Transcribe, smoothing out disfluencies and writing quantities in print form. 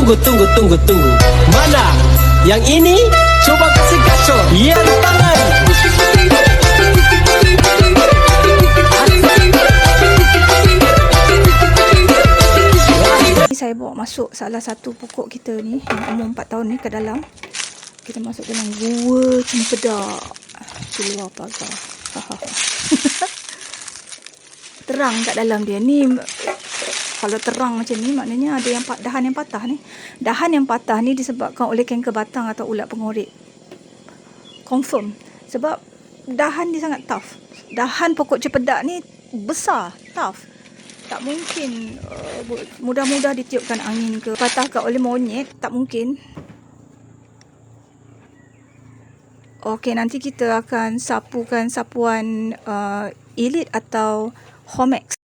Tunggu. Mana? Yang ini? Coba kasih gacor. Yang tangan. Saya bawa masuk salah satu pokok kita ni yang umur 4 tahun ni ke dalam. Kita masuk dalam gua cempedak. Keluar pagar. Terang kat dalam dia ni. Kalau terang macam ni maknanya ada yang dahan yang patah ni. Dahan yang patah ni disebabkan oleh kanker batang atau ulat pengorek. Confirm. Sebab dahan dia sangat tough. Dahan pokok cempedak ni besar, tough. Tak mungkin mudah-mudah ditiupkan angin ke patahkan oleh monyet, tak mungkin. Okey, nanti kita akan sapukan sapuan Elite atau Homex.